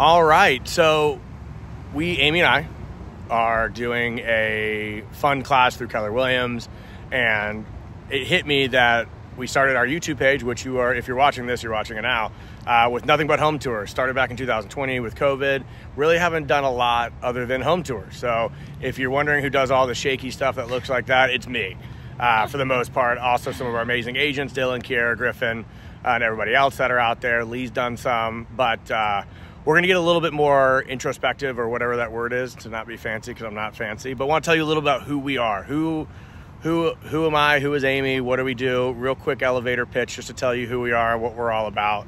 All right, so Amy and I, are doing a fun class through Keller Williams, and it hit me that we started our YouTube page, which you are, if you're watching this, you're watching it now, with nothing but home tours. Started back in 2020 with COVID. Really haven't done a lot other than home tours. So if you're wondering who does all the shaky stuff that looks like that, it's me, for the most part. Also some of our amazing agents, Dylan, Kiera, Griffin, and everybody else that are out there. Lee's done some, but we're going to get a little bit more introspective, or whatever that word is, to not be fancy, because I'm not fancy. But I want to tell you a little about who we are. Who am I? Who is Amy? What do we do? Real quick elevator pitch just to tell you who we are, what we're all about,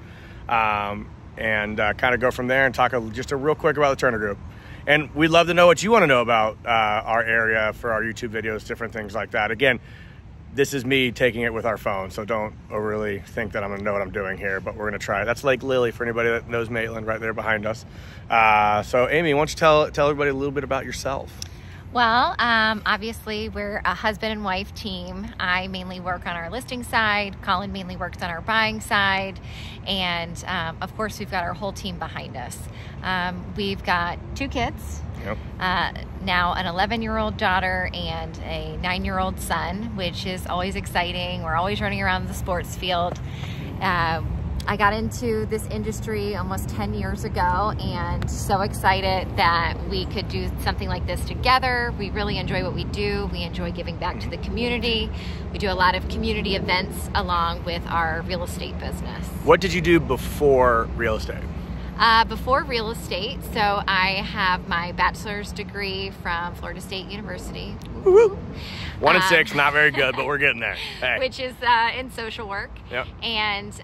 and kind of go from there and talk just a real quick about the Turner Group. And we'd love to know what you want to know about our area for our YouTube videos, different things like that. Again, this is me taking it with our phone, so don't really think that I'm going to know what I'm doing here, but we're going to try. That's Lake Lily for anybody that knows Maitland, right there behind us. So Amy, why don't you tell everybody a little bit about yourself? Well, obviously we're a husband and wife team. I mainly work on our listing side. Colin mainly works on our buying side. And of course, we've got our whole team behind us. We've got 2 kids. Yep. Now an 11-year-old daughter and a 9-year-old son, which is always exciting. We're always running around the sports field. I got into this industry almost 10 years ago, and so excited that we could do something like this together. We really enjoy what we do. We enjoy giving back to the community. We do a lot of community events along with our real estate business. What did you do before real estate? Before real estate, so I have my bachelor's degree from Florida State University. Woo-hoo. 1 and 6, not very good, but we're getting there. Hey. Which is in social work. Yep. And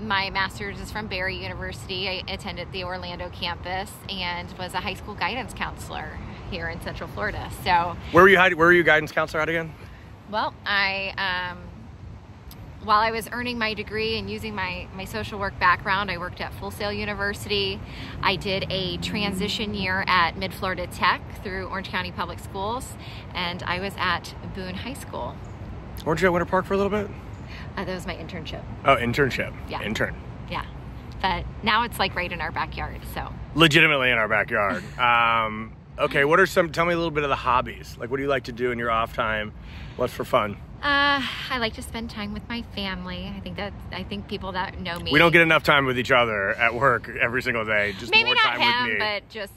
my master's is from Barry University. I attended the Orlando campus and was a high school guidance counselor here in Central Florida. So where were you guidance counselor at again? Well, while I was earning my degree and using my social work background, I worked at Full Sail University. I did a transition year at Mid-Florida Tech through Orange County Public Schools, and I was at Boone High School. Weren't you at Winter Park for a little bit? That was my internship. Oh, internship. Yeah. Intern. Yeah. But now it's like right in our backyard, so. Legitimately in our backyard. Okay, tell me a little bit of the hobbies. Like, what do you like to do in your off time? What's for fun? I like to spend time with my family. I think people that know me. We don't get enough time with each other at work every single day. Just maybe more not time him, with me. but just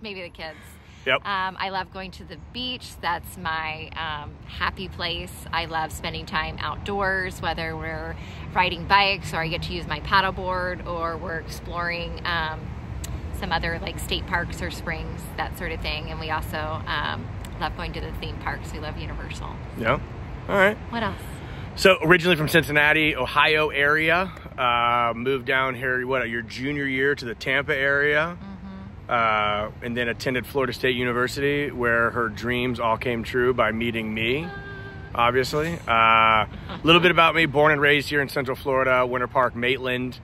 maybe the kids. Yep. I love going to the beach. That's my happy place. I love spending time outdoors, whether we're riding bikes or I get to use my paddleboard or we're exploring some other like state parks or springs, that sort of thing. And we also love going to the theme parks. We love Universal. Yeah. All right. What else? So originally from Cincinnati, Ohio area, moved down here, your junior year to the Tampa area, and then attended Florida State University, where her dreams all came true by meeting me, obviously. A little bit about me: born and raised here in Central Florida, Winter Park, Maitland.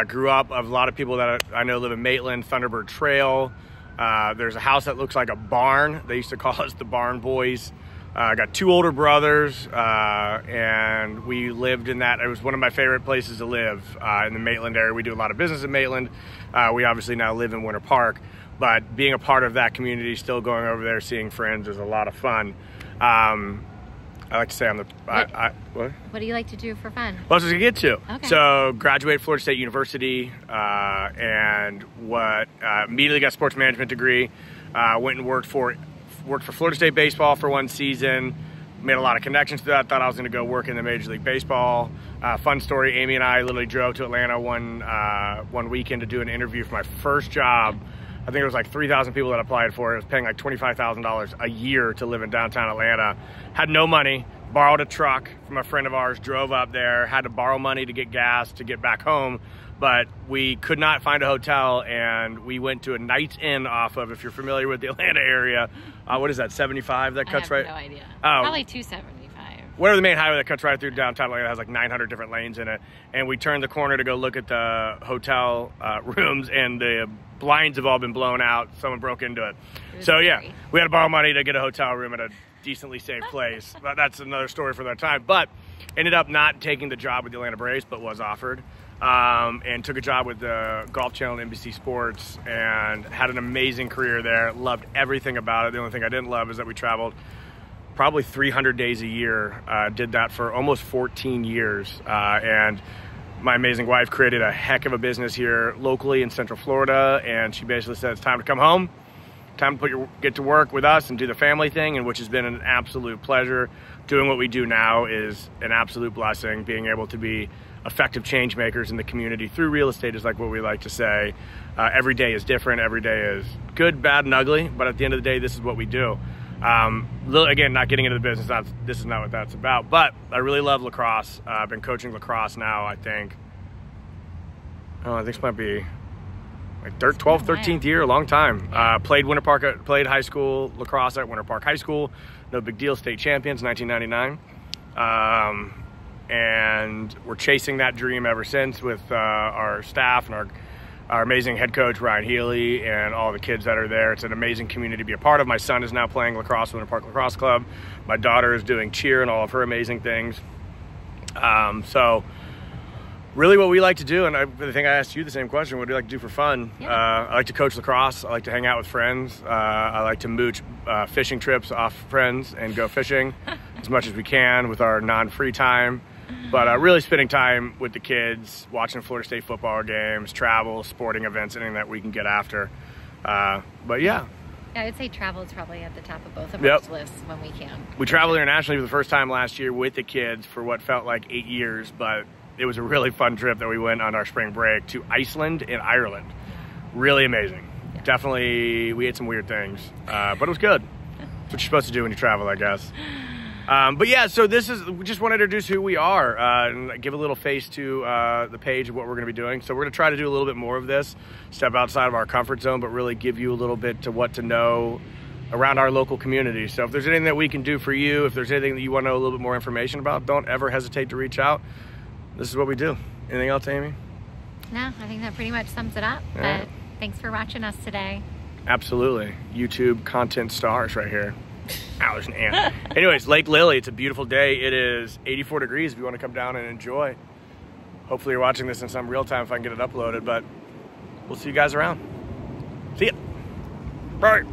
Grew up, a lot of people that I know live in Maitland, Thunderbird Trail. There's a house that looks like a barn. They used to call us the Barn Boys. I got 2 older brothers, and we lived in that. It was one of my favorite places to live in the Maitland area. We do a lot of business in Maitland. We obviously now live in Winter Park, but being a part of that community, still going over there, seeing friends, is a lot of fun. I like to say what? What do you like to do for fun? Well, that's what I was going to get to. Okay. So, graduated Florida State University, and immediately got a sports management degree. Went and worked for Florida State baseball for 1 season. Made a lot of connections to that. Thought I was going to go work in the Major League Baseball. Fun story: Amy and I literally drove to Atlanta one weekend to do an interview for my first job. I think it was like 3,000 people that applied for it. It was paying like $25,000 a year to live in downtown Atlanta. Had no money, borrowed a truck from a friend of ours, drove up there, had to borrow money to get gas to get back home, but we could not find a hotel, and we went to a Night's Inn off of, if you're familiar with the Atlanta area, what is that, 75 that cuts right? I have no idea. Oh. Probably 275. Whatever the main highway that cuts right through downtown Atlanta has like 900 different lanes in it. And we turned the corner to go look at the hotel rooms, and the blinds have all been blown out. Someone broke into it. So yeah, we had to borrow money to get a hotel room at a decently safe place. But that's another story for that time. But ended up not taking the job with the Atlanta Braves, but was offered. and took a job with the Golf Channel and NBC Sports and had an amazing career there. Loved everything about it. The only thing I didn't love is that we traveled probably 300 days a year. Did that for almost 14 years. And my amazing wife created a heck of a business here locally in Central Florida. And she basically said, it's time to come home. Time to get to work with us and do the family thing, and which has been an absolute pleasure. Doing what we do now is an absolute blessing. Being able to be effective change makers in the community through real estate is like what we like to say. Every day is different. Every day is good, bad, and ugly. But at the end of the day, this is what we do. Again, not getting into the business. This is not what that's about. But I really love lacrosse. I've been coaching lacrosse now, I think this might be like 12th, 13th year, a long time. Played high school lacrosse at Winter Park High School. No big deal, state champions, 1999. And we're chasing that dream ever since with our staff and our amazing head coach, Ryan Healy, and all the kids that are there. It's an amazing community to be a part of. My son is now playing lacrosse with Winter Park Lacrosse Club. My daughter is doing cheer and all of her amazing things. So really what we like to do, and I think I asked you the same question, what do you like to do for fun? Yeah. I like to coach lacrosse. I like to hang out with friends. I like to mooch fishing trips off friends and go fishing as much as we can with our non-free time. But really spending time with the kids, watching Florida State football games, travel, sporting events, anything that we can get after. But yeah. I would say travel is probably at the top of both of our lists when we can. We traveled internationally for the first time last year with the kids for what felt like 8 years, but it was a really fun trip that we went on our spring break to Iceland and Ireland. Really amazing. Yeah. Definitely, we ate some weird things, but it was good. That's what you're supposed to do when you travel, I guess. But yeah, so we just want to introduce who we are and give a little face to the page of what we're going to be doing. So we're going to try to do a little bit more of this, step outside of our comfort zone, but really give you a little bit to what to know around our local community. So if there's anything that we can do for you, if there's anything that you want to know a little bit more information about, don't ever hesitate to reach out. This is what we do. Anything else, Amy? No, I think that pretty much sums it up. But thanks for watching us today. Absolutely. YouTube content stars right here. Ow, there's an ant. Anyways, Lake Lily, it's a beautiful day. It is 84 degrees if you want to come down and enjoy. Hopefully you're watching this in some real time if I can get it uploaded, but we'll see you guys around. See ya. Bye.